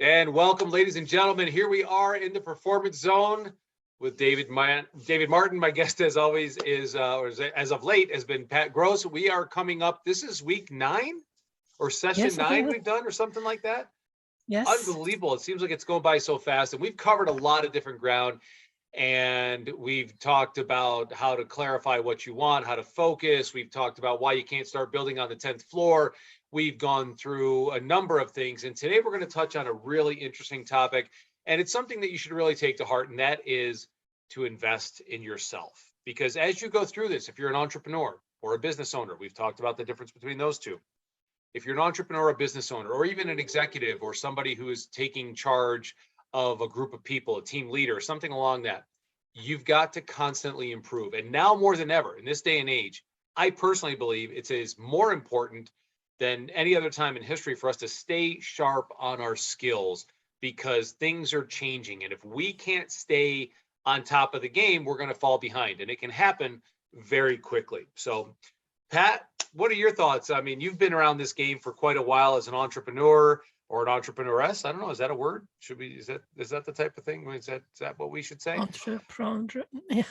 And welcome, ladies and gentlemen. Here we are in the Performance Zone with David Martin. My guest, as always, is, as of late, has been Pat Gross. We are coming up. This is week 9 or session Yes, 9 we've done, or something like that. yes. Unbelievable. It seems like it's going by so fast, and we've covered a lot of different ground. And we've talked about how to clarify what you want, how to focus. We've talked about why you can't start building on the 10th floor. We've gone through a number of things. And today we're going to touch on a really interesting topic. And it's something that you should really take to heart. And that is to invest in yourself. Because as you go through this, if you're an entrepreneur or a business owner, we've talked about the difference between those two. If you're an entrepreneur, or a business owner, or even an executive or somebody who is taking charge of a group of people, a team leader, something along that, you've got to constantly improve. And now more than ever in this day and age, I personally believe it is more important than any other time in history for us to stay sharp on our skills, because things are changing. And if we can't stay on top of the game, we're going to fall behind, and it can happen very quickly. So Pat, what are your thoughts? I mean, you've been around this game for quite a while as an entrepreneur or an entrepreneuress. I don't know. Is that a word? Is that the type of thing? Is that what we should say? Entrepreneur. Yeah.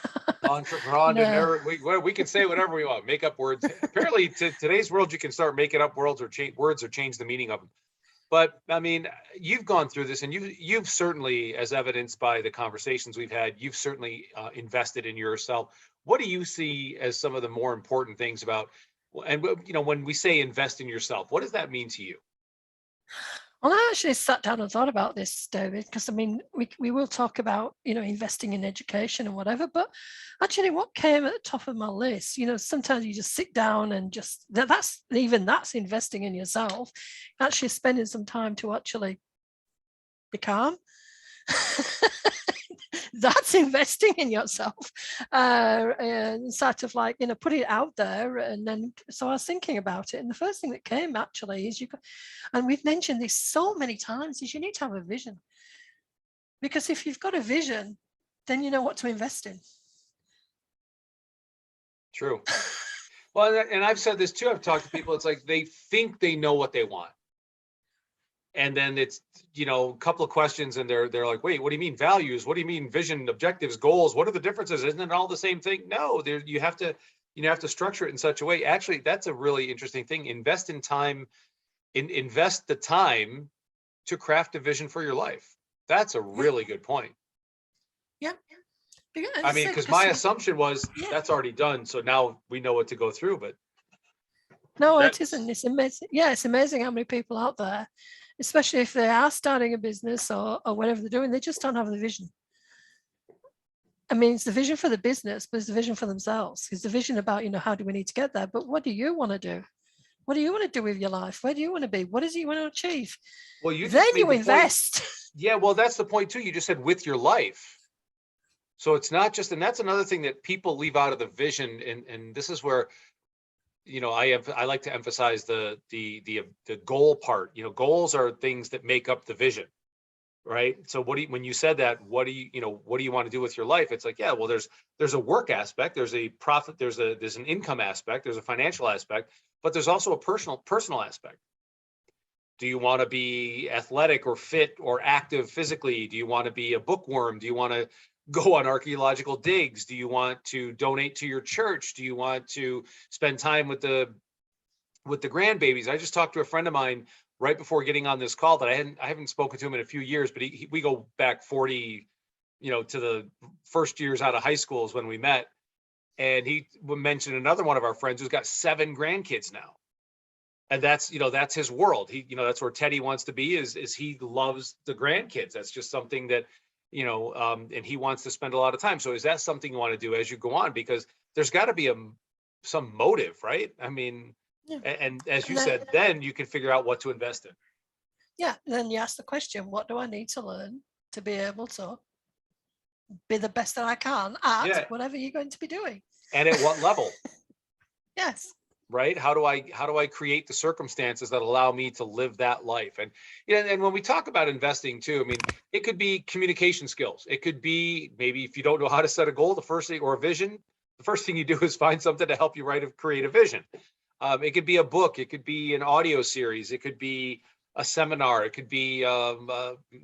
Entrepreneur. No. We can say whatever we want. Make up words. Apparently, today's world, you can start making up words or change the meaning of them. But I mean, you've gone through this, and you've certainly, as evidenced by the conversations we've had, you've certainly invested in yourself. What do you see as some of the more important things about, and when we say invest in yourself, what does that mean to you? Well, I actually sat down and thought about this, David, because I mean, we will talk about, investing in education and whatever, but actually what came at the top of my list, sometimes you just sit down and that's investing in yourself, actually spending some time to actually be calm. That's investing in yourself, and sort of like, put it out there. And then, so I was thinking about it. And the first thing that came actually is and we've mentioned this so many times, is you need to have a vision. Because if you've got a vision, then you know what to invest in. True. Well, and I've said this too. I've talked to people. It's like they think they know what they want. And then it's, a couple of questions and they're like, wait, what do you mean values? What do you mean vision, objectives, goals? What are the differences? Isn't it all the same thing? No, you have to structure it in such a way. Actually, that's a really interesting thing. Invest in time, invest the time to craft a vision for your life. That's a really good point. Yeah. I mean, because my assumption was that's already done. So now we know what to go through, but. No, it isn't. It's amazing. Yeah, it's amazing how many people out there, especially if they are starting a business or whatever they're doing, they just don't have the vision. I mean, it's the vision for the business, but it's the vision for themselves. It's the vision about, how do we need to get there? But what do you want to do? What do you want to do with your life? Where do you want to be? What is it you want to achieve? Well, then you invest. Yeah, well, that's the point too. You just said with your life. So it's not just, and that's another thing that people leave out of the vision. And this is where, I like to emphasize the goal part. Goals are things that make up the vision, right? So when you said that, what do you want to do with your life? It's like, yeah, well, there's a work aspect, there's a profit, there's an income aspect, there's a financial aspect, but there's also a personal aspect. Do you want to be athletic or fit or active physically? Do you want to be a bookworm? Do you want to go on archaeological digs? Do you want to donate to your church? Do you want to spend time with the grandbabies? I just talked to a friend of mine right before getting on this call that I haven't spoken to him in a few years, but we go back 40, to the first years out of high school is when we met. And he mentioned another one of our friends who's got 7 grandkids now. And that's his world. That's where Teddy wants to be, is he loves the grandkids. That's just something that, and he wants to spend a lot of time. So is that something you want to do as you go on? Because there's got to be some motive, right? I mean, yeah. And as you said, then you can figure out what to invest in. Yeah. Then you ask the question, what do I need to learn to be able to be the best that I can at whatever you're going to be doing? And at what level? Yes. Right? How do I create the circumstances that allow me to live that life? And and when we talk about investing too, I mean, it could be communication skills. It could be maybe if you don't know how to set a goal, or a vision, the first thing you do is find something to help you create a vision. It could be a book. It could be an audio series. It could be a seminar, it could be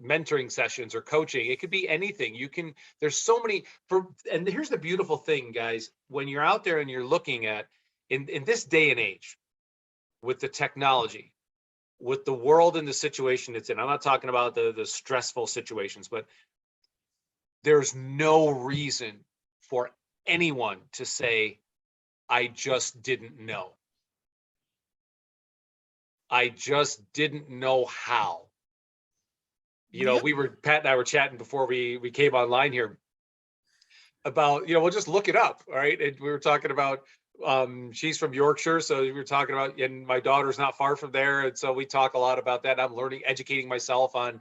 mentoring sessions or coaching. It could be anything. There's so many and here's the beautiful thing, guys, when you're out there and you're looking at in this day and age with the technology, with the world and the situation it's in. I'm not talking about the stressful situations, but there's no reason for anyone to say, I just didn't know. I just didn't know how. You know, Pat and I were chatting before we came online here about, we'll just look it up. All right. And we were talking about, she's from Yorkshire. So we were talking about, and my daughter's not far from there. And so we talk a lot about that. I'm educating myself on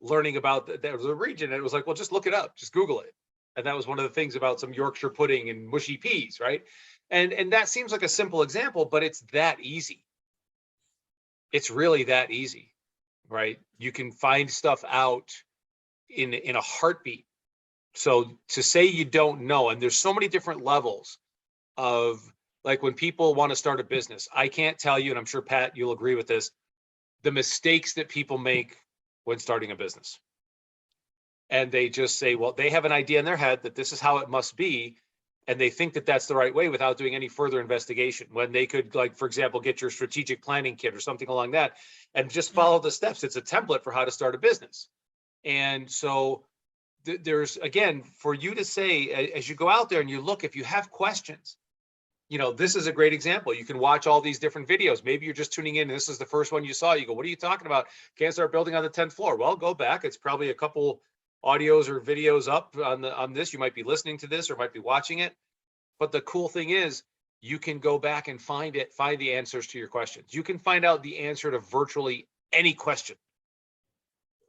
learning about the region. And it was like, well, just look it up, just Google it. And that was one of the things about some Yorkshire pudding and mushy peas, right? And that seems like a simple example, but it's that easy. It's really that easy, right? You can find stuff out in a heartbeat. So to say you don't know, and there's so many different levels of, like, when people want to start a business, I can't tell you, and I'm sure Pat, you'll agree with this, the mistakes that people make when starting a business. And they just say, well, they have an idea in their head that this is how it must be. And they think that that's the right way without doing any further investigation, when they could, like, for example, get your strategic planning kit or something along that and just follow the steps. It's a template for how to start a business. And so there's, again, for you to say, as you go out there and you look, if you have questions, this is a great example. You can watch all these different videos. Maybe you're just tuning in and this is the first one you saw. You go, what are you talking about? Can't start building on the 10th floor. Well, go back. It's probably a couple audios or videos up on this. You might be listening to this or might be watching it. But the cool thing is you can go back and find the answers to your questions. You can find out the answer to virtually any question.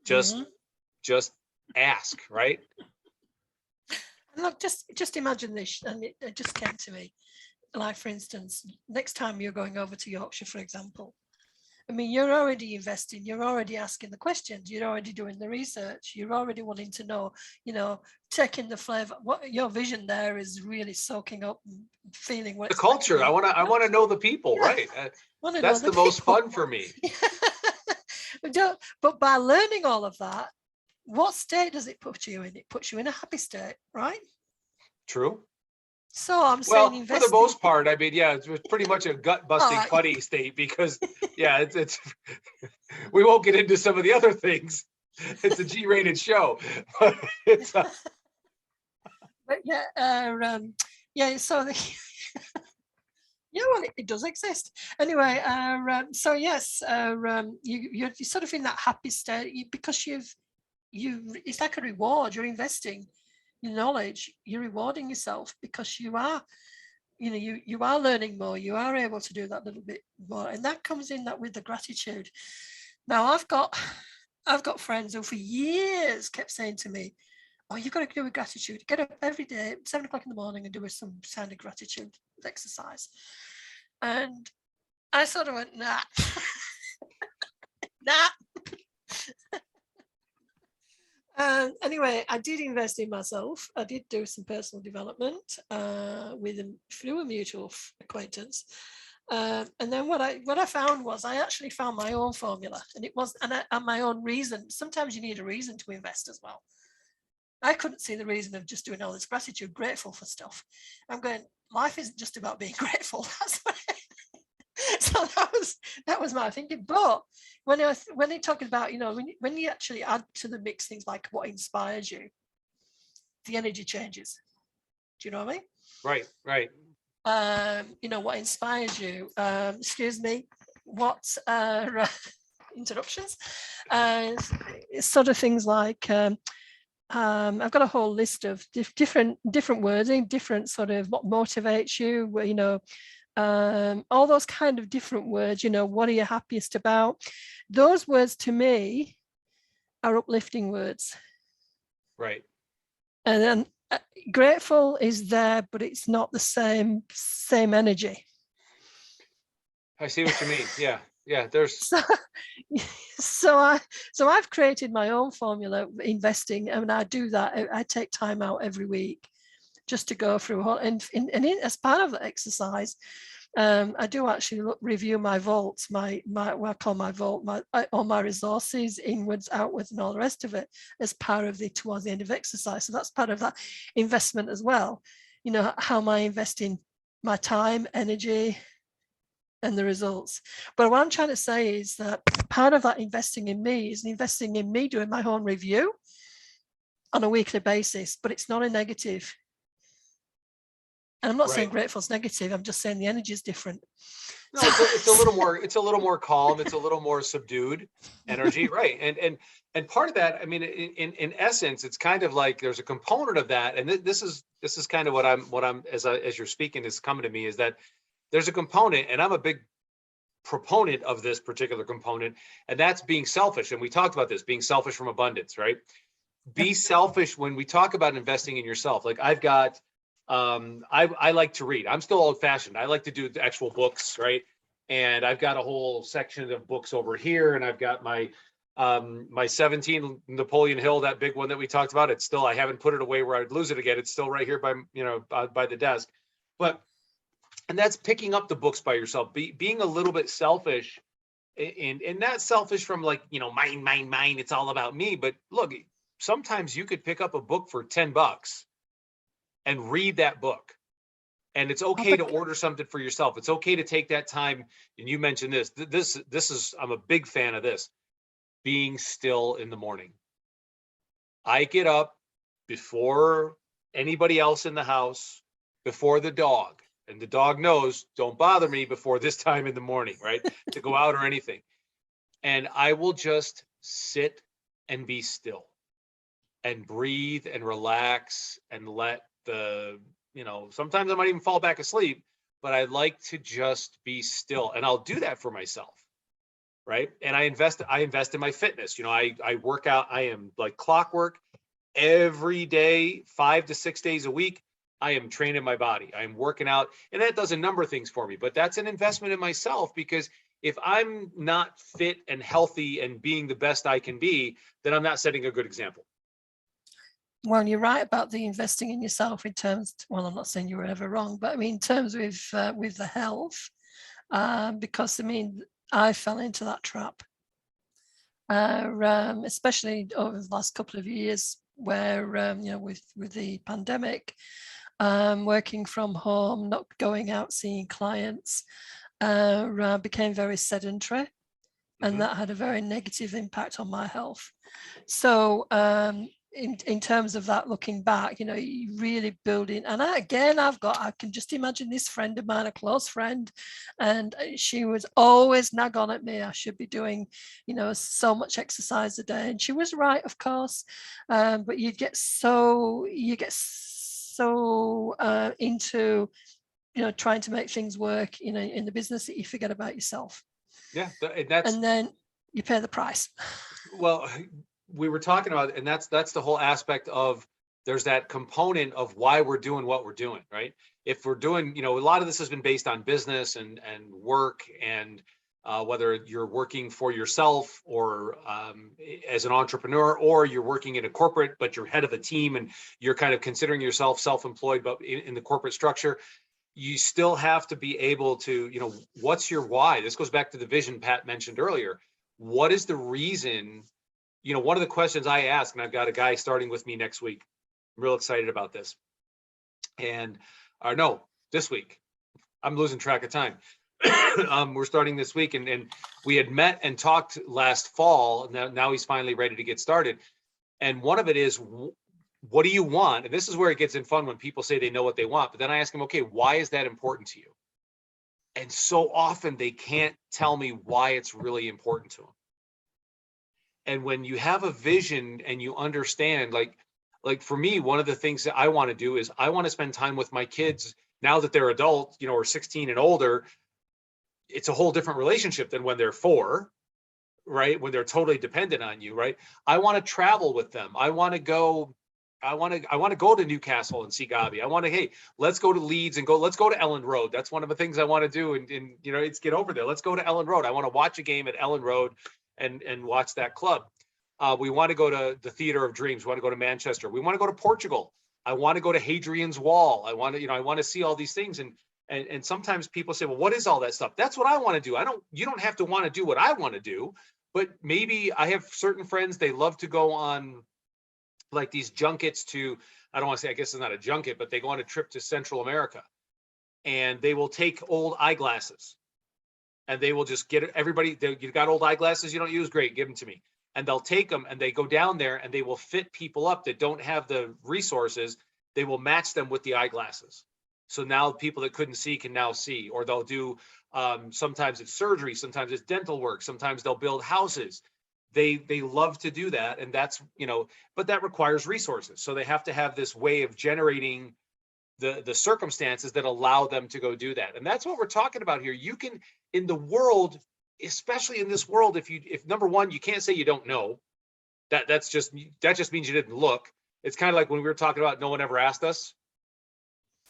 Just ask, right? Look, just imagine this, and it just came to me. Like, for instance, next time you're going over to Yorkshire, for example, I mean, you're already investing, you're already asking the questions, you're already doing the research, you're already wanting to know, taking the flavor. What your vision there is really soaking up and feeling what the culture. I want to know the people, right? That's the most fun for me. But by learning all of that, what state does it put you in? It puts you in a happy state, right? True. So I'm saying, for the most part, I mean, yeah, it's pretty much a gut busting funny state, because it's we won't get into some of the other things. It's a G-rated show. But so well, it does exist anyway. So yes, you're sort of in that happy state because it's like a reward. You're investing your knowledge, you're rewarding yourself because you are learning more, you are able to do that little bit more, and that comes in that with the gratitude. Now I've got friends who for years kept saying to me, oh, you've got to do a gratitude, get up every day at 7 o'clock in the morning and do some sound of gratitude exercise. And I sort of went, nah. Anyway, I did invest in myself. I did do some personal development through a mutual acquaintance. And then what I found was I actually found my own formula, and my own reason. Sometimes you need a reason to invest as well. I couldn't see the reason of just doing all this gratitude, grateful for stuff. I'm going, life isn't just about being grateful. That's what so that was my thinking. But when they talk about, when you actually add to the mix things like what inspires you, the energy changes. Do you know what I mean? Right. What inspires you. Excuse me. What interruptions? Sort of things like. I've got a whole list of different wording, different sort of what motivates you. All those kind of different words, what are you happiest about? Those words to me are uplifting words. Right. And then grateful is there, but it's not the same energy. I see what you mean. Yeah. Yeah. There's so I've created my own formula investing, and I do that. I take time out every week just to go through and as part of the exercise, I do actually review my vaults, my what I call my vault, all my resources, inwards, outwards, and all the rest of it as part of towards the end of exercise. So that's part of that investment as well. You know, how am I investing my time, energy, and the results? But what I'm trying to say is that part of that investing in me is investing in me doing my own review on a weekly basis, but it's not a negative. And I'm not saying grateful's negative. I'm just saying the energy is different. No, it's a little more, it's a little more calm. It's a little more subdued energy. Right. And part of that, I mean, in essence, it's kind of like there's a component of that. And this is kind of what I'm, as you're speaking is coming to me, is that there's a component, and I'm a big proponent of this particular component, and that's being selfish. And we talked about this, being selfish from abundance, right? Be selfish when we talk about investing in yourself. Like I've got, I like to read. I'm still old fashioned. I like to do the actual books, right? And I've got a whole section of books over here, and I've got my 17 Napoleon Hill, that big one that we talked about. It's still, I haven't put it away where I'd lose it again. It's still right here by, by the desk. And that's picking up the books by yourself, being a little bit selfish, and not selfish from like, mine, it's all about me. But look, sometimes you could pick up a book for $10 and read that book. And it's okay to order something for yourself. It's okay to take that time. And you mentioned this is, I'm a big fan of this, being still in the morning. I get up before anybody else in the house, before the dog, and the dog knows, don't bother me before this time in the morning, right? To go out or anything. And I will just sit and be still and breathe and relax and let sometimes I might even fall back asleep, but I like to just be still, and I'll do that for myself. Right. And I invest in my fitness. I work out. I am like clockwork every day, 5 to 6 days a week. I am training my body. I'm working out, and that does a number of things for me, but that's an investment in myself, because if I'm not fit and healthy and being the best I can be, then I'm not setting a good example. Well, you're right about the investing in yourself in terms, well, I'm not saying you were ever wrong, but I mean, in terms with the health, because I mean, I fell into that trap, especially over the last couple of years where, with the pandemic, working from home, not going out, seeing clients, became very sedentary. And that had a very negative impact on my health. So in terms of that, looking back, you really building, and I can just imagine this friend of mine, a close friend, and she was always nag on at me, I should be doing, so much exercise a day. And she was right, of course, but you get so into, trying to make things work, in the business, that you forget about yourself. Yeah, and then you pay the price. Well, we were talking about, and that's the whole aspect of, there's that component of why we're doing what we're doing, right? If we're doing, a lot of this has been based on business and work, and whether you're working for yourself or as an entrepreneur, or you're working in a corporate, but you're head of a team and you're kind of considering yourself self-employed, but in the corporate structure, you still have to be able to, what's your why? This goes back to the vision Pat mentioned earlier. What is the reason? One of the questions I ask, and I've got a guy starting with me next week. I'm real excited about this. And this week. I'm losing track of time. We're starting this week, and we had met and talked last fall. Now he's finally ready to get started. And one of it is, what do you want? And this is where it gets in fun, when people say they know what they want. But then I ask them, okay, why is that important to you? And so often they can't tell me why it's really important to them. And when you have a vision and you understand, like for me, one of the things that I want to do is I want to spend time with my kids now that they're adults, or 16 and older. It's a whole different relationship than when they're 4, right? When they're totally dependent on you, right? I want to travel with them. I want to go to Newcastle and see Gabi. Hey, let's go to Leeds and let's go to Ellen Road. That's one of the things I want to do. And it's get over there. Let's go to Ellen Road. I want to watch a game at Ellen Road and watch that club. We want to go to the Theatre of Dreams. We want to go to Manchester. We want to go to Portugal. I want to go to Hadrian's Wall. I want to see all these things. And And sometimes people say, well, what is all that stuff? That's what I want to do. You don't have to want to do what I want to do, but maybe I have certain friends, they love to go on like these junkets to, I don't want to say, I guess it's not a junket, but they go on a trip to Central America and they will take old eyeglasses and they will just get everybody, you got old eyeglasses you don't use, great, give them to me. And they'll take them and they go down there and they will fit people up that don't have the resources. They will match them with the eyeglasses. So now people that couldn't see can now see, or they'll do, sometimes it's surgery, sometimes it's dental work, sometimes they'll build houses. They love to do that. And that's, but that requires resources. So they have to have this way of generating the circumstances that allow them to go do that. And that's what we're talking about here. You can, in the world, especially in this world, if number one, you can't say you don't know, that just means you didn't look. It's kind of like when we were talking about no one ever asked us.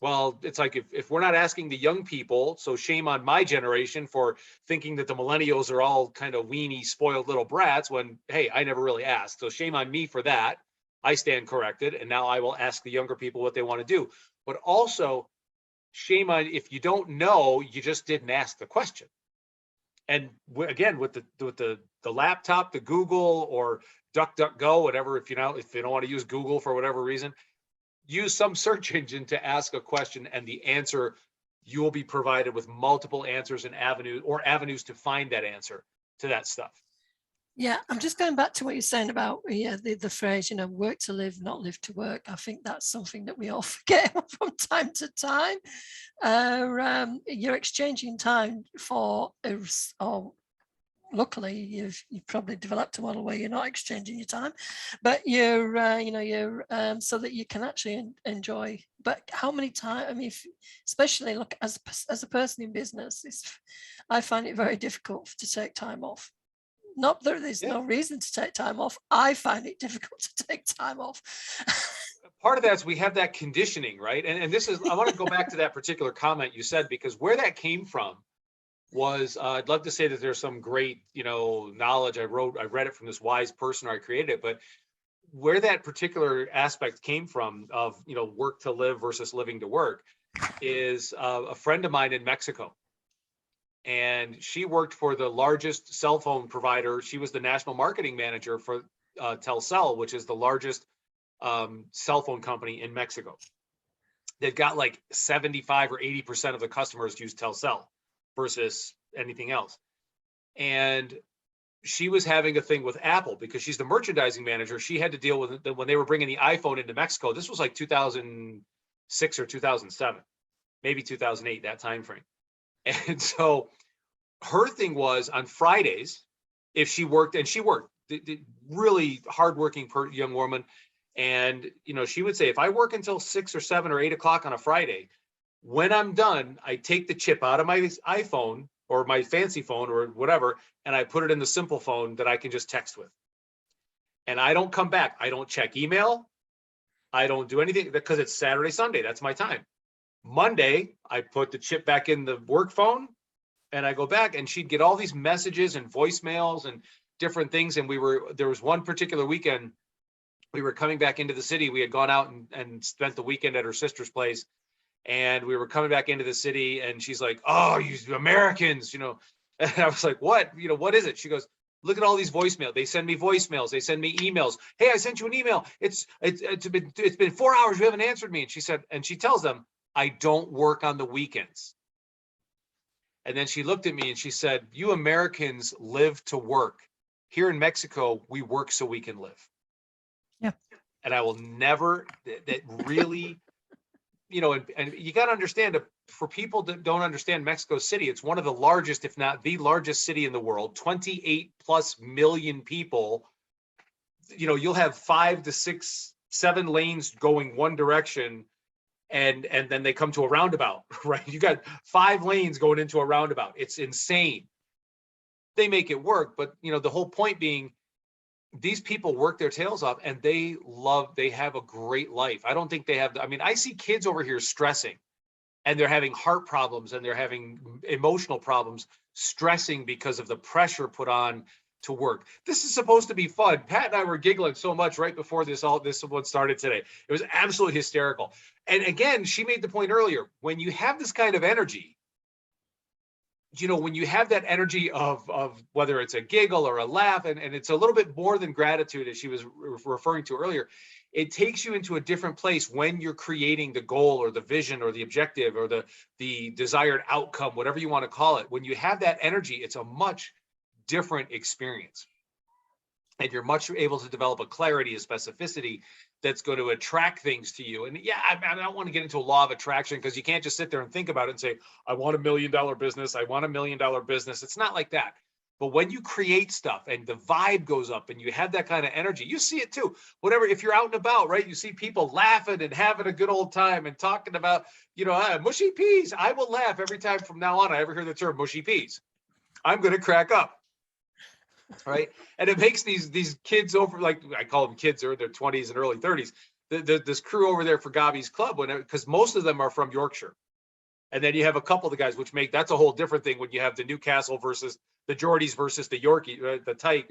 Well, it's like if we're not asking the young people, so shame on my generation for thinking that the millennials are all kind of weenie, spoiled little brats when, hey, I never really asked. So shame on me for that. I stand corrected. And now I will ask the younger people what they want to do. But also shame on if you don't know, you just didn't ask the question. And again, with the laptop, the Google or DuckDuckGo, whatever, if you don't want to use Google for whatever reason, use some search engine to ask a question, and the answer, you will be provided with multiple answers and avenues to find that answer to that stuff. Yeah, I'm just going back to what you're saying about the phrase, work to live, not live to work. I think that's something that we all forget from time to time. You're exchanging time for, or luckily you've probably developed a model where you're not exchanging your time, but you're so that you can actually enjoy. But how many times, I mean, especially look as a person in business, I find it very difficult to take time off. Not that there's no reason to take time off. I find it difficult to take time off. Part of that is we have that conditioning, right? And this is, I want to go back to that particular comment you said, because where that came from was, I'd love to say that there's some great, knowledge I read it from this wise person, or I created it, but where that particular aspect came from of, work to live versus living to work is a friend of mine in Mexico. And she worked for the largest cell phone provider. She was the national marketing manager for Telcel, which is the largest cell phone company in Mexico. They've got like 75 or 80% of the customers use Telcel versus anything else. And she was having a thing with Apple because she's the merchandising manager. She had to deal with it when they were bringing the iPhone into Mexico. This was like 2006 or 2007, maybe 2008, that time frame. And so her thing was on Fridays, if she worked, and she worked, really hardworking young woman. And, she would say, if I work until 6 or 7 or 8 o'clock on a Friday, when I'm done, I take the chip out of my iPhone or my fancy phone or whatever, and I put it in the simple phone that I can just text with. And I don't come back. I don't check email. I don't do anything because it's Saturday, Sunday. That's my time. Monday, I put the chip back in the work phone and I go back, and she'd get all these messages and voicemails and different things. And there was one particular weekend, we were coming back into the city. We had gone out and spent the weekend at her sister's place. And we were coming back into the city, and she's like, "Oh, you Americans, And I was like, "What? What is it?" She goes, "Look at all these voicemails. They send me voicemails. They send me emails. Hey, I sent you an email. It's been 4 hours. You haven't answered me." And she said, and she tells them, "I don't work on the weekends." And then she looked at me and she said, "You Americans live to work. Here in Mexico, we work so we can live." Yeah. And I will never, that really, and you got to understand, for people that don't understand Mexico City, it's one of the largest, if not the largest city in the world, 28 plus million people. You'll have 5 to 6, 7 lanes going one direction, and then they come to a roundabout, right? You got 5 lanes going into a roundabout. It's insane. They make it work, but the whole point being, these people work their tails off and they have a great life. I don't think they have, I see kids over here stressing, and they're having heart problems and they're having emotional problems, stressing because of the pressure put on to work. This is supposed to be fun. Pat and I were giggling so much right before this one started today. It was absolutely hysterical. And again, she made the point earlier, when you have this kind of energy, when you have that energy of whether it's a giggle or a laugh, and it's a little bit more than gratitude, as she was referring to earlier, it takes you into a different place when you're creating the goal or the vision or the objective or the desired outcome, whatever you want to call it. When you have that energy, it's a much different experience. And you're much able to develop a clarity, a specificity that's going to attract things to you. And yeah, I don't want to get into a law of attraction, because you can't just sit there and think about it and say, I want $1 million business. I want $1 million business. It's not like that. But when you create stuff and the vibe goes up and you have that kind of energy, you see it too. Whatever, if you're out and about, right, you see people laughing and having a good old time and talking about, mushy peas. I will laugh every time from now on I ever hear the term mushy peas. I'm going to crack up. Right. And it makes these kids over, like I call them kids, they're in their 20s and early 30s. This crew over there for Gabi's Club, because most of them are from Yorkshire. And then you have a couple of the guys, that's a whole different thing when you have the Newcastle versus the Geordies versus the Yorkie, the Tyke.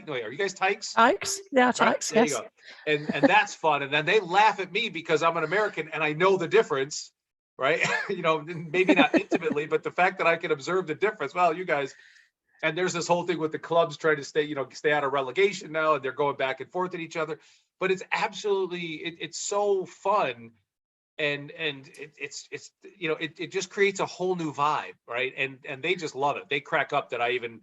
Are you guys Tykes? Tykes, yeah, Tykes. Right? Yes. There you go. And that's fun. And then they laugh at me because I'm an American and I know the difference, right? Maybe not intimately, but the fact that I can observe the difference. Well, you guys. And there's this whole thing with the clubs trying to stay out of relegation now, and they're going back and forth at each other. But it's absolutely, it's so fun, and it just creates a whole new vibe, right? And they just love it. They crack up that I even,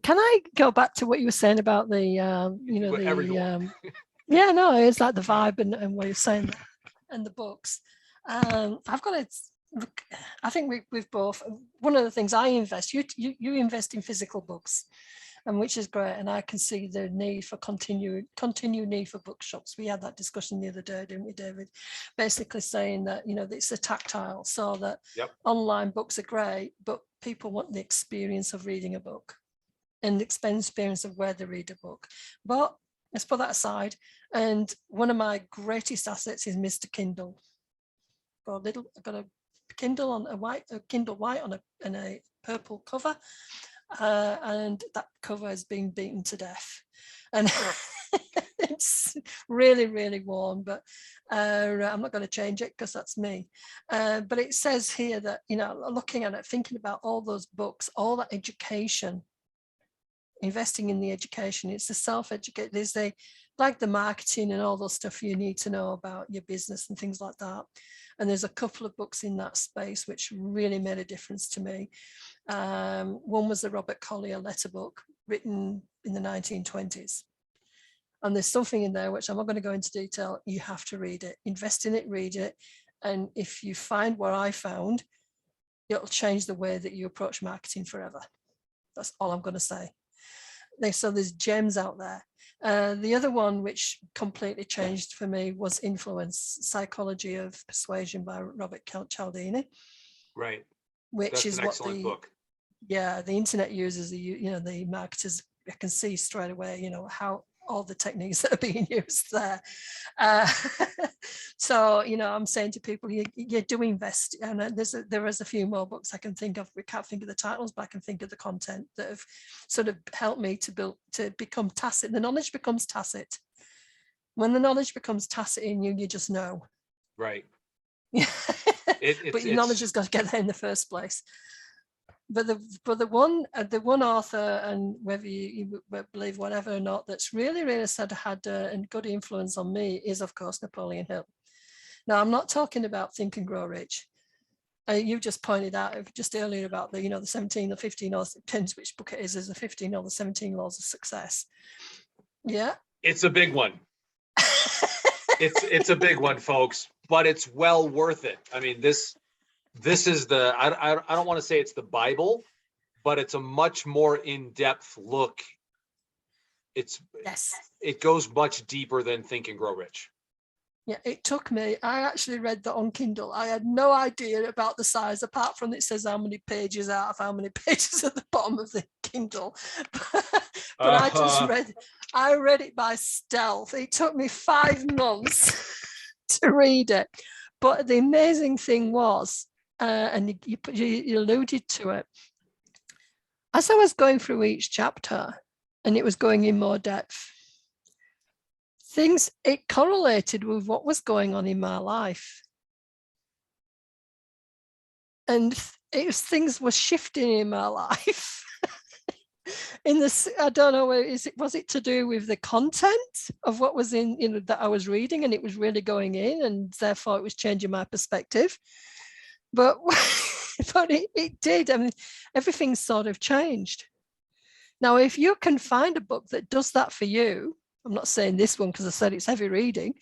Can I go back to what you were saying about the, yeah, no, it's like the vibe and what you're saying, and the books. I've got it. I think we've both, one of the things I invest, you invest in physical books, and which is great. And I can see the need for continued need for bookshops. We had that discussion the other day, didn't we, David? Basically saying that, it's a tactile, so that online books are great, but people want the experience of reading a book and the experience of where they read a book. But let's put that aside. And one of my greatest assets is Mr. Kindle. I've got a Kindle on a Kindle white on a purple cover, and that cover has been beaten to death, and it's really, really worn. But I'm not going to change it because that's me. But it says here that looking at it, thinking about all those books, all that education, investing in the education, it's the self-educate. There's like the marketing and all those stuff you need to know about your business and things like that. And there's a couple of books in that space which really made a difference to me. One was the Robert Collier letter book, written in the 1920s. And there's something in there which I'm not going to go into detail. You have to read it, invest in it, read it. And if you find what I found, it'll change the way that you approach marketing forever. That's all I'm going to say. So there's gems out there. The other one which completely changed for me was Influence, Psychology of Persuasion by Robert Cialdini. Right. Which That's is an what excellent book. Yeah, the internet users, the marketers, I can see straight away, how all the techniques that are being used there. So, I'm saying to people, you do invest, and there is a few more books I can think of. We can't think of the titles, but I can think of the content that have sort of helped me to become tacit. The knowledge becomes tacit. When the knowledge becomes tacit in you, you just know. Right. But your knowledge has got to get there in the first place. But the one author, and whether you believe whatever or not, that's really, really had a good influence on me is, of course, Napoleon Hill. Now, I'm not talking about Think and Grow Rich. You just pointed out just earlier about the 17 or 15, or depends which book it is the 15 or the 17 laws of success. Yeah. It's a big one. It's a big one, folks, but it's well worth it. I mean, this is I don't want to say it's the Bible, but it's a much more in-depth look. It goes much deeper than Think and Grow Rich. Yeah, it took me. I actually read that on Kindle. I had no idea about the size, apart from it says how many pages out of how many pages at the bottom of the Kindle. But I read it by stealth. It took me 5 months to read it. But the amazing thing was, and you alluded to it, as I was going through each chapter and it was going in more depth, it correlated with what was going on in my life. And things were shifting in my life. In this, I don't know, was it to do with the content of what was in, that I was reading, and it was really going in, and therefore it was changing my perspective. But but it did. I mean, everything sort of changed. Now, if you can find a book that does that for you, I'm not saying this one because I said it's heavy reading,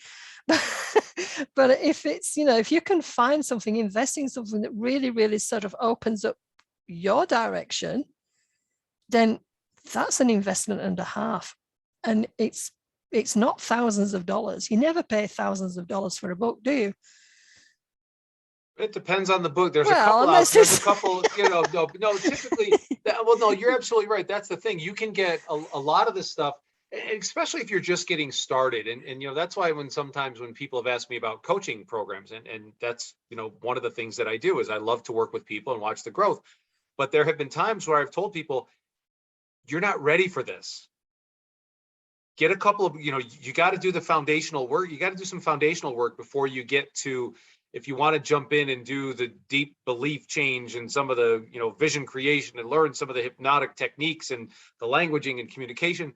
but if it's, if you can find something, invest in something that really, really sort of opens up your direction, then that's an investment and a half. And it's not thousands of dollars. You never pay thousands of dollars for a book, do you? It depends on the book. There's Well, a couple, no, typically, no, you're absolutely right. That's the thing. You can get a lot of this stuff, especially if you're just getting started. And that's why sometimes when people have asked me about coaching programs, and that's, one of the things that I do is I love to work with people and watch the growth. But there have been times where I've told people, you're not ready for this. Get a couple of, you got to do the foundational work. You got to do some foundational work before you get to, if you want to jump in and do the deep belief change and some of the, vision creation and learn some of the hypnotic techniques and the languaging and communication,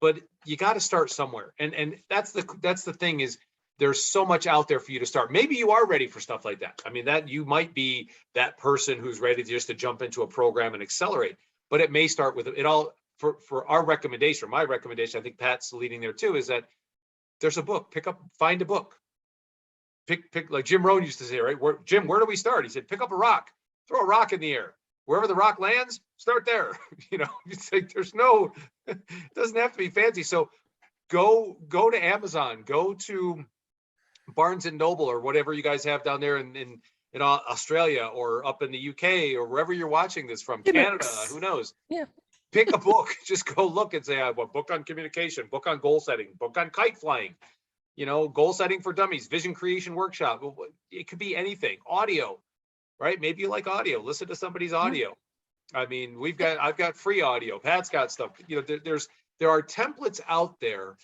but you got to start somewhere. And that's the thing is, there's so much out there for you to start. Maybe you are ready for stuff like that. I mean, that you might be that person who's ready to jump into a program and accelerate, but it may start with it all. For our recommendation, or my recommendation, I think Pat's leading there too, is that there's a book. Find a book. Pick like Jim Rohn used to say, right? Jim, where do we start? He said, pick up a rock, throw a rock in the air. Wherever the rock lands, start there. It's like it doesn't have to be fancy. So go to Amazon, go to Barnes and Noble or whatever you guys have down there in Australia or up in the UK or wherever you're watching this from, Canada, who knows? Yeah. Pick a book, just go look and say, I have a book on communication, book on goal setting, book on kite flying, goal setting for dummies, vision creation workshop. It could be anything. Audio, right? Maybe you like audio. Listen to somebody's audio. I mean, I've got free audio. Pat's got stuff. There are templates out there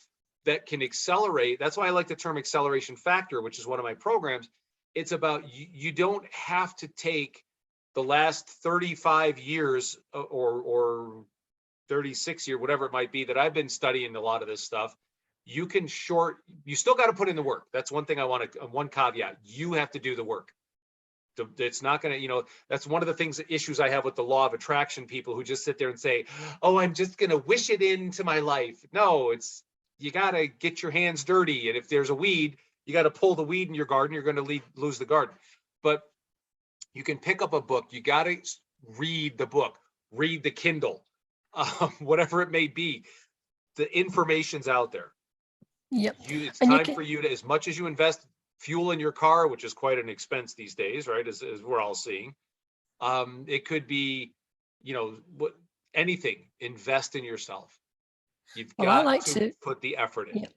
that can accelerate. That's why I like the term acceleration factor, which is one of my programs. It's about you don't have to take the last 35 years or 36 years, whatever it might be, that I've been studying a lot of this stuff. You still got to put in the work. That's one thing one caveat. You have to do the work. It's not going to, that's one of the issues I have with the law of attraction people who just sit there and say, oh, I'm just going to wish it into my life. No, you got to get your hands dirty. And if there's a weed, you got to pull the weed in your garden. You're going to lose the garden. But you can pick up a book. You got to read the book, read the Kindle, whatever it may be. The information's out there. Yep. It's time for you to, as much as you invest fuel in your car, which is quite an expense these days, right? As we're all seeing. It could be, anything. Invest in yourself. You've got to put the effort in. Yeah.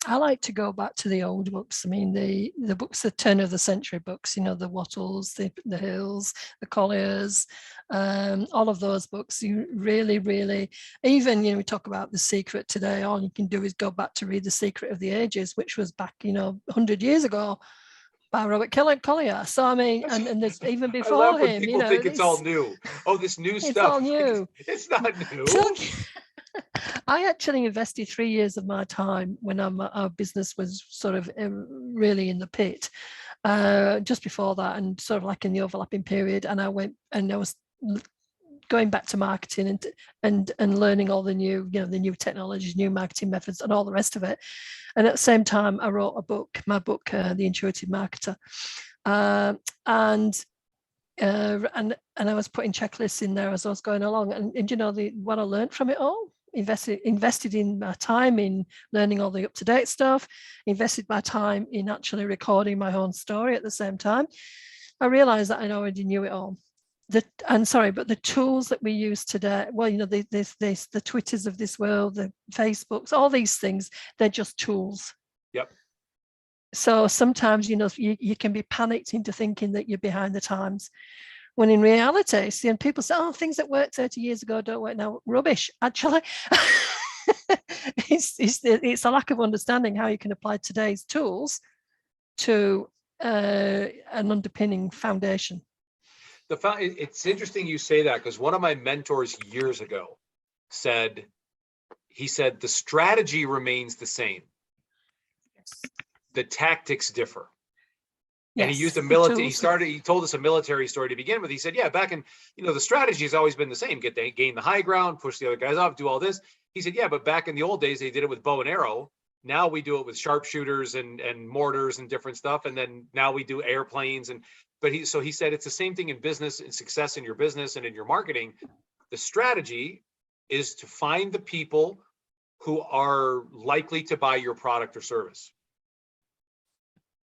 I like to go back to the old books. I mean, the books, the turn of the century books, the Wattles, the Hills, the Colliers, all of those books. You really, really, even, we talk about The Secret today, all you can do is go back to read The Secret of the Ages, which was back, 100 years ago by Robert Collier. So, I mean, and there's even before him, people think it's all new. Oh, this new stuff. It's all new. It's not new. I actually invested 3 years of my time when our business was sort of really in the pit, just before that, and sort of like in the overlapping period. And I went and I was going back to marketing and learning all the new, the new technologies, new marketing methods, and all the rest of it. And at the same time, I wrote my book, The Intuitive Marketer, and I was putting checklists in there as I was going along. And what I learned from it all. Invested in my time in learning all the up-to-date stuff, invested my time in actually recording my own story at the same time. I realized that I already knew it all. But the tools that we use today, the Twitters of this world, the Facebooks, all these things, they're just tools. Yep. So sometimes, you can be panicked into thinking that you're behind the times. When in reality, see, people say, oh, things that worked 30 years ago don't work now. Rubbish, actually. It's a lack of understanding how you can apply today's tools to an underpinning foundation. It's interesting you say that, because one of my mentors years ago said, he said, the strategy remains the same. Yes. The tactics differ. Yes, and he used he told us a military story to begin with. He said, yeah, back in, the strategy has always been the same. Gain the high ground, push the other guys off, do all this. He said, yeah, but back in the old days, they did it with bow and arrow. Now we do it with sharpshooters and mortars and different stuff. And then now we do airplanes. He said, it's the same thing in business and success in your business and in your marketing. The strategy is to find the people who are likely to buy your product or service.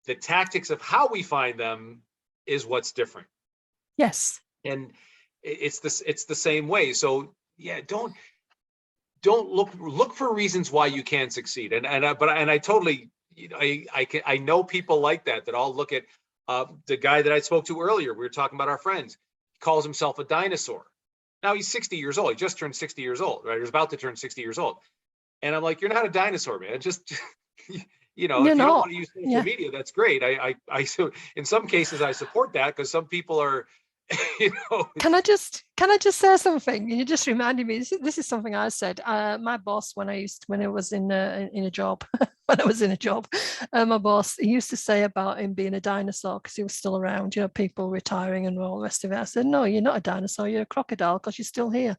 The tactics of how we find them is what's different. Yes. And it's the same way. So yeah, don't look for reasons why you can't succeed. And I totally, I know people like that I'll look at the guy that I spoke to earlier. We were talking about our friends. He calls himself a dinosaur. Now he's 60 years old. He just turned 60 years old, right? He's about to turn 60 years old. And I'm like, you're not a dinosaur, man. Just if you don't want to use social media, that's great. I in some cases I support that, because some people are, Can I just say something? You just reminded me. This is something I said. My boss, when I was in a job, when I was in a job, my boss, he used to say about him being a dinosaur because he was still around. People retiring and all the rest of it. I said, no, you're not a dinosaur. You're a crocodile because you're still here.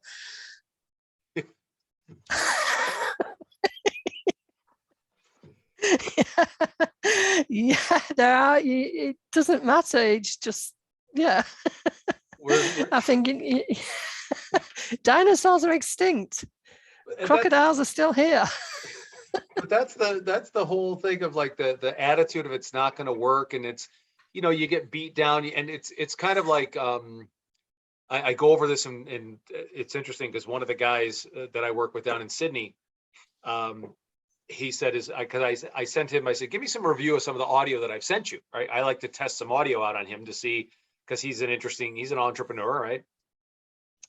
Yeah, there are. It doesn't matter. It's just, yeah. I think dinosaurs are extinct. Crocodiles are still here. But that's the whole thing of like the attitude of it's not going to work, and it's, you get beat down, and it's kind of like I go over this, and it's interesting because one of the guys that I work with down in Sydney, he said, because I sent him, I said, give me some review of some of the audio that I've sent you, right? I like to test some audio out on him to see, because he's an entrepreneur, right?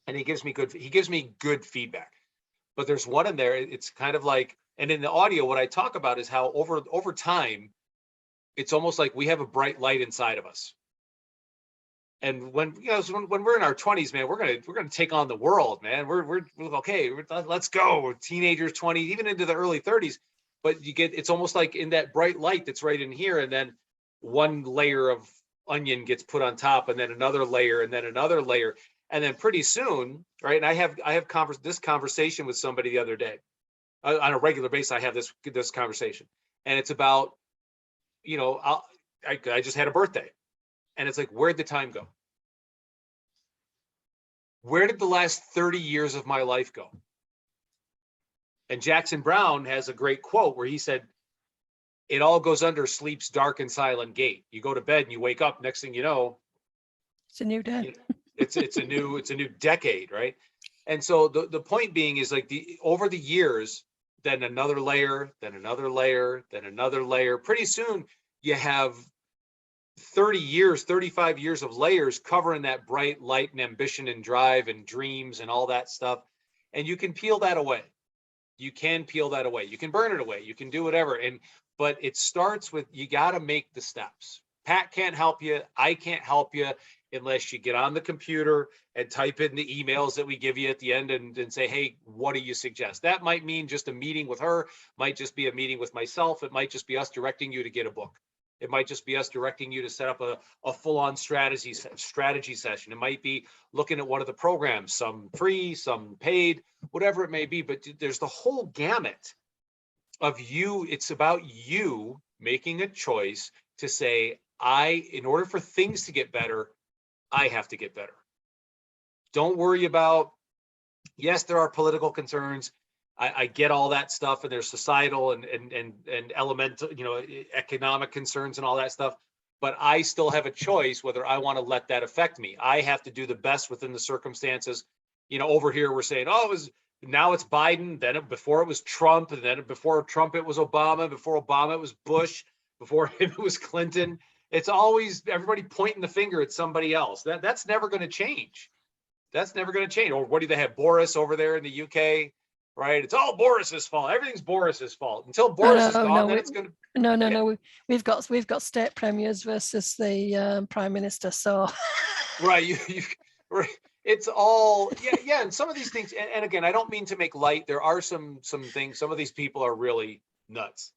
And he gives me good feedback. But there's one in there, it's kind of like, and in the audio, what I talk about is how over time, it's almost like we have a bright light inside of us. And when we're in our 20s, man, we're gonna take on the world, man. We're okay. Let's go. We're teenagers, 20s, even into the early 30s. But it's almost like in that bright light that's right in here, and then one layer of onion gets put on top, and then another layer, and then another layer, and then pretty soon, right? And I have this conversation with somebody the other day on a regular basis. I have this conversation, and it's about, I just had a birthday. And it's like, where'd the time go? Where did the last 30 years of my life go? And Jackson Browne has a great quote where he said, it all goes under sleep's dark and silent gate. You go to bed and you wake up, next thing you know, it's a new day. It's a new decade, right? And so the point being is like over the years, then another layer, then another layer, then another layer. Pretty soon you have 30 years, 35 years of layers covering that bright light and ambition and drive and dreams and all that stuff. And you can peel that away. You can peel that away. You can burn it away. You can do whatever. But it starts with, you got to make the steps. Pat can't help you. I can't help you unless you get on the computer and type in the emails that we give you at the end and say, hey, what do you suggest? That might mean just a meeting with her, might just be a meeting with myself. It might just be us directing you to get a book. It might just be us directing you to set up a full-on strategy session. It might be looking at one of the programs, some free, some paid, whatever it may be. But there's the whole gamut of you. It's about you making a choice to say, in order for things to get better, I have to get better. Don't worry about, yes, there are political concerns. I get all that stuff, and there's societal and elemental, economic concerns and all that stuff. But I still have a choice whether I want to let that affect me. I have to do the best within the circumstances. Over here we're saying, now it's Biden. Then before it was Trump, and then before Trump it was Obama. Before Obama it was Bush. Before him it was Clinton. It's always everybody pointing the finger at somebody else. That's never going to change. That's never going to change. Or what do they have? Boris over there in the UK, right? It's all Boris's fault. Everything's Boris's fault. Until Boris is gone, then it's going to. No, Yeah. no. We've got state premiers versus the prime minister. So Right, right. It's all yeah. And some of these things, and again, I don't mean to make light. There are some things. Some of these people are really nuts.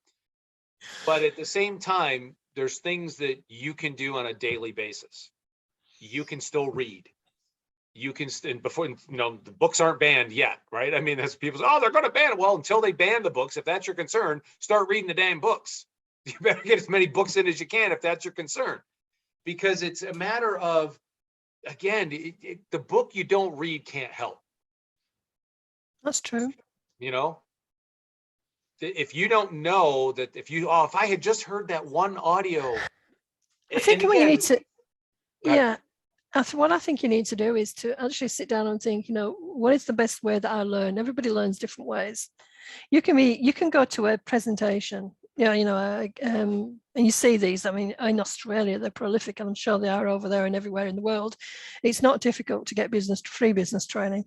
But at the same time, there's things that you can do on a daily basis. You can still read. You can, and before, the books aren't banned yet, right? I mean, that's people say, oh, they're going to ban it. Well, until they ban the books, if that's your concern, start reading the damn books. You better get as many books in as you can if that's your concern, because it's a matter of, again, the book you don't read can't help. that's true. If you don't know that, if I had just heard that one audio. I think what you need to, Yeah. what I think you need to do is to actually sit down and think, what is the best way that I learn? Everybody learns different ways. You can go to a presentation, and you see these. I mean, in Australia, they're prolific, and I'm sure they are over there and everywhere in the world. It's not difficult to get free business training.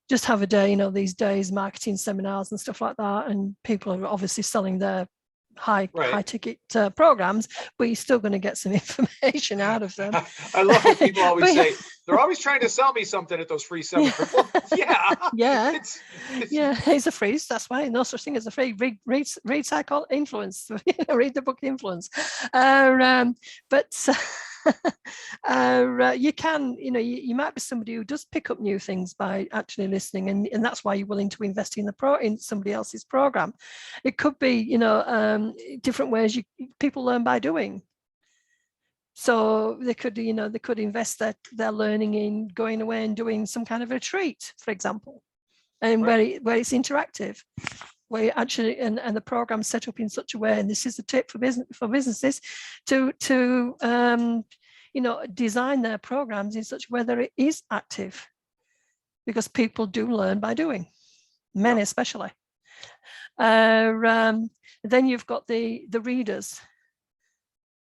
Just have a day, these days, marketing seminars and stuff like that. And people are obviously selling their high ticket programs, but you're still going to get some information out of them. I love what people always say. They're always trying to sell me something at those free seminars. Well, yeah. It's a free. That's why no such thing as a free. Read Psycho Influence. Read the book Influence. But you can, you might be somebody who does pick up new things by actually listening, and that's why you're willing to invest in somebody else's program. It could be, different ways people learn by doing. So they could invest their learning in going away and doing some kind of retreat, for example, and where it's interactive, where you actually and the program set up in such a way. And this is a tip for businesses to design their programs in such a way that it is active, because people do learn by doing, men especially. Then you've got the readers.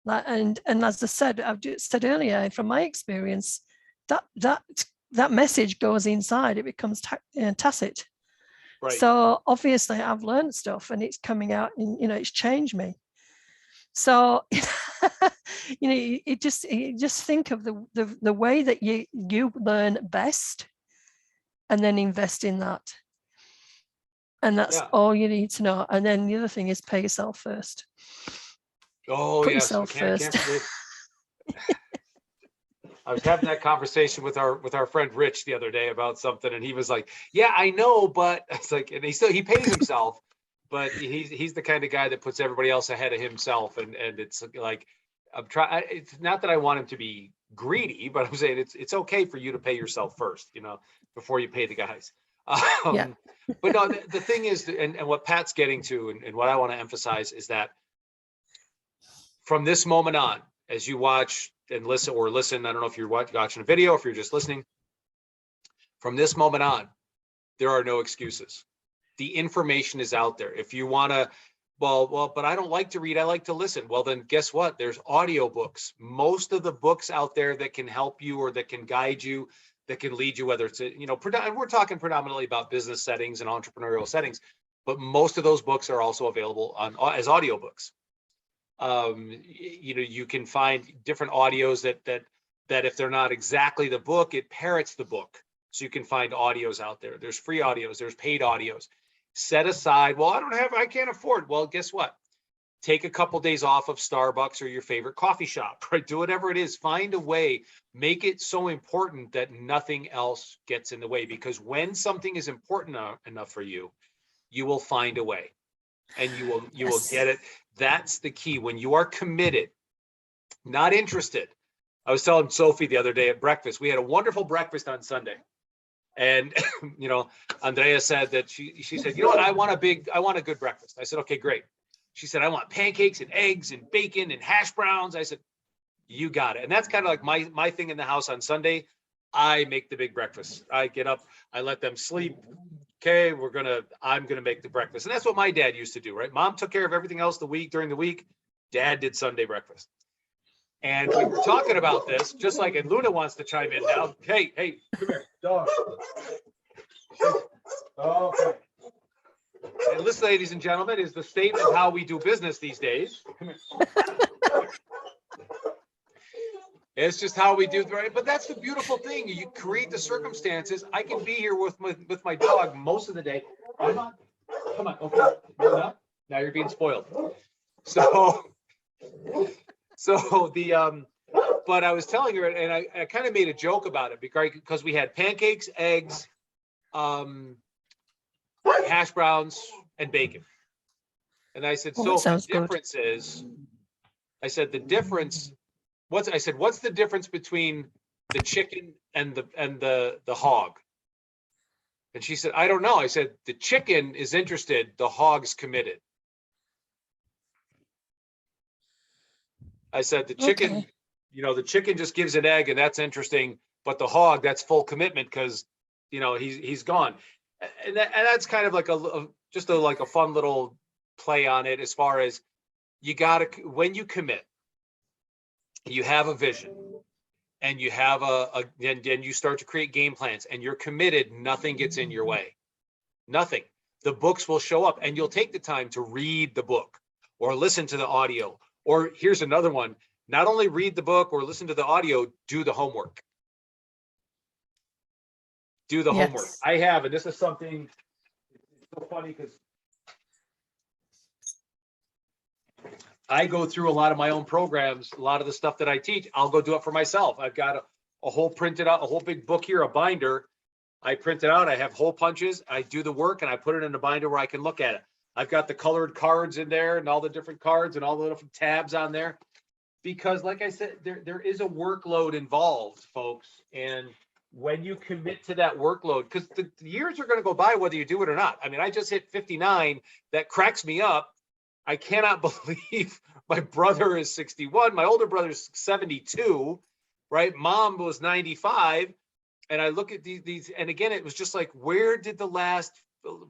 And as I've just said earlier, from my experience, that message goes inside. It becomes tacit. Right. So obviously, I've learned stuff, and it's coming out, and it's changed me. So you just think of the way that you learn best, and then invest in that. And that's all you need to know. And then the other thing is pay yourself first. Oh, Put yes. yourself first. I was having that conversation with our friend Rich the other day about something, and he was like, "Yeah, I know, but it's like," and he pays himself, but he's the kind of guy that puts everybody else ahead of himself, and it's like, I'm trying. It's not that I want him to be greedy, but I'm saying it's okay for you to pay yourself first, before you pay the guys. But no, the thing is, and what Pat's getting to, and what I want to emphasize is that from this moment on, as you watch and listen, I don't know if you're watching a video, or if you're just listening, from this moment on, there are no excuses. The information is out there. If you want to, but I don't like to read, I like to listen. Well, then guess what? There's audiobooks. Most of the books out there that can help you, or that can guide you, that can lead you, whether it's, we're talking predominantly about business settings and entrepreneurial settings, but most of those books are also available as audiobooks. You can find different audios that if they're not exactly the book, it parrots the book. So you can find audios out there. There's free audios, there's paid audios. Set aside, well, I can't afford. Well, guess what? Take a couple days off of Starbucks or your favorite coffee shop, right? Do whatever it is. Find a way, make it so important that nothing else gets in the way. Because when something is important enough for you, you will find a way, and you will get it. That's the key. When you are committed, not interested. I was telling Sophie the other day at breakfast, we had a wonderful breakfast on Sunday. And, Andrea said that she said, what, I want a good breakfast. I said, okay, great. She said, I want pancakes and eggs and bacon and hash browns. I said, you got it. And that's kind of like my thing in the house on Sunday. I make the big breakfast. I get up, I let them sleep. Okay, I'm gonna make the breakfast. And that's what my dad used to do, right? Mom took care of everything else during the week. Dad did Sunday breakfast. And we were talking about this, just like, and Luna wants to chime in now. Hey, come here, dog. Okay. And this, ladies and gentlemen, is the state of how we do business these days. Come here. It's just how we do, right? But that's the beautiful thing. You create the circumstances. I can be here with my dog most of the day. Come on, okay. Now you're being spoiled. So the but I was telling her, and I kind of made a joke about it because we had pancakes, eggs, hash browns, and bacon. And I said, Oh, so the good. difference is, I said, what's the difference between the chicken and the hog? And she said, I don't know. I said, the chicken is interested, the hog's committed. I said, the chicken, Okay. the chicken just gives an egg and that's interesting, but the hog, that's full commitment because, he's gone. And that's kind of like like a fun little play on it, as far as when you commit, you have a vision and you have then you start to create game plans and you're committed, nothing gets in your way. Nothing. The books will show up and you'll take the time to read the book or listen to the audio. Or here's another one, not only read the book or listen to the audio, do the homework. Do the homework. I have, and this is something, it's so funny because I go through a lot of my own programs, a lot of the stuff that I teach, I'll go do it for myself. I've got a whole printed out, a whole big book here, a binder. I print it out, I have hole punches, I do the work and I put it in a binder where I can look at it. I've got the colored cards in there and all the different cards and all the different tabs on there. Because like I said, there is a workload involved, folks. And when you commit to that workload, because the years are going to go by whether you do it or not. I mean, I just hit 59. That cracks me up. I cannot believe my brother is 61. My older brother's 72, right? Mom was 95. And I look at these, and again, it was just like, where did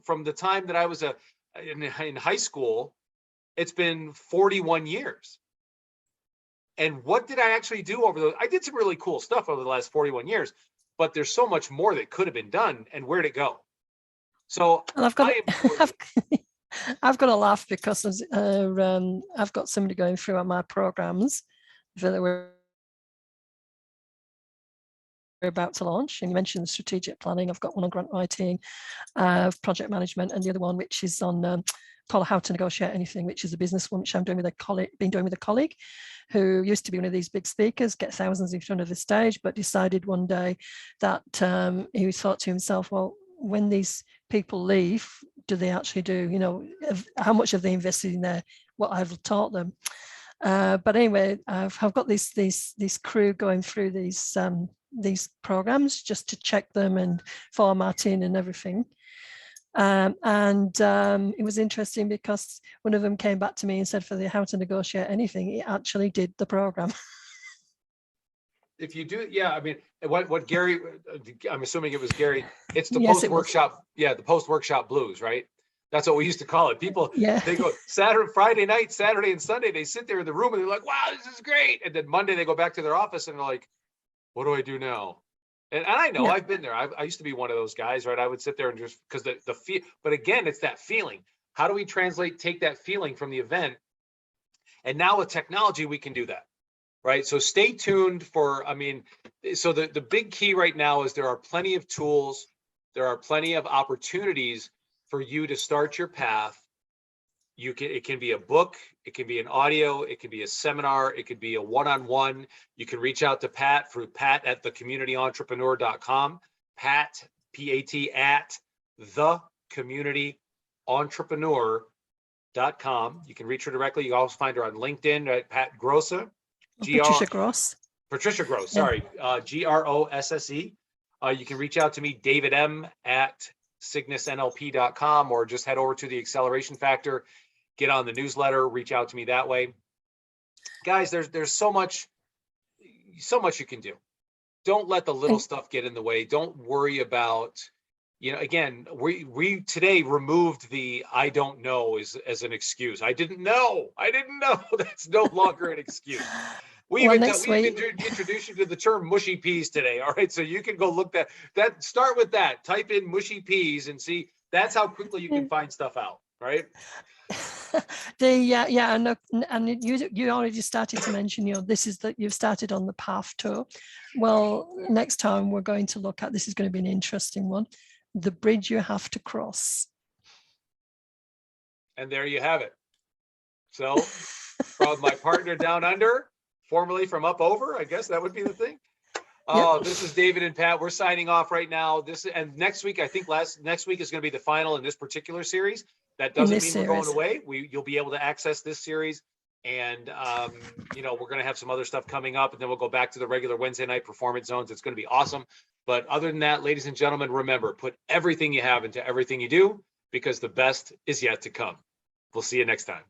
from the time that I was in high school, it's been 41 years. And what did I actually do over those? I did some really cool stuff over the last 41 years, but there's so much more that could have been done. And where'd it go? So I've got to laugh because I've got somebody going through on my programs that we're about to launch, and you mentioned strategic planning. I've got one on grant writing, project management, and the other one which is on called How to Negotiate Anything, which is a business one which I'm doing with a colleague who used to be one of these big speakers, get thousands in front of the stage, but decided one day that he thought to himself, well, when these people leave, do they actually do, how much have they invested in what I've taught them? But anyway, I've got this crew going through these programs just to check them and formatting and everything. It was interesting because one of them came back to me and said for the How to Negotiate Anything, he actually did the program. If you do, yeah, I mean, what Gary, I'm assuming it was Gary, it's the Yes, post-workshop, the post-workshop blues, right? That's what we used to call it. People, yeah, they go Friday night, Saturday and Sunday, they sit there in the room and they're like, wow, this is great. And then Monday they go back to their office and they're like, what do I do now? And I know, I've been there. I used to be one of those guys, right? I would sit there and just, because the feel, but again, it's that feeling. How do we take that feeling from the event? And now with technology, we can do that, right? So stay tuned so the big key right now is there are plenty of tools. There are plenty of opportunities for you to start your path. It can be a book, it can be an audio, it can be a seminar, it could be a one-on-one. You can reach out to Pat through pat@thecommunityentrepreneur.com, Pat, P-A-T, at thecommunityentrepreneur.com. You can reach her directly. You can also find her on LinkedIn, right? Pat Grosse. Patricia Gross. Patricia Gross, sorry, Grosse. You can reach out to me, David M, at cygnusnlp.com, or just head over to the Acceleration Factor, get on the newsletter, reach out to me that way. Guys, there's so much you can do. Don't let the little stuff get in the way. Don't worry about, again, we today removed the I don't know as an excuse. I didn't know. That's no longer an excuse. We Well, even next we week- even introduced you to the term mushy peas today. All right, so you can go look that. Start with that. Type in mushy peas and see. That's how quickly you can find stuff out. Right. yeah, and you already started to mention, this is that you've started on the path tour. Well, next time we're going to look at, this is going to be an interesting one, the bridge you have to cross. And there you have it. So from my partner down under, formerly from up over, I guess that would be the thing. Oh, this is David and Pat. We're signing off right now. And next week, I think next week is going to be the final in this particular series. That doesn't mean we're going away. You'll be able to access this series, and we're going to have some other stuff coming up, and then we'll go back to the regular Wednesday night performance zones. It's going to be awesome. But other than that, ladies and gentlemen, remember, put everything you have into everything you do, because the best is yet to come. We'll see you next time.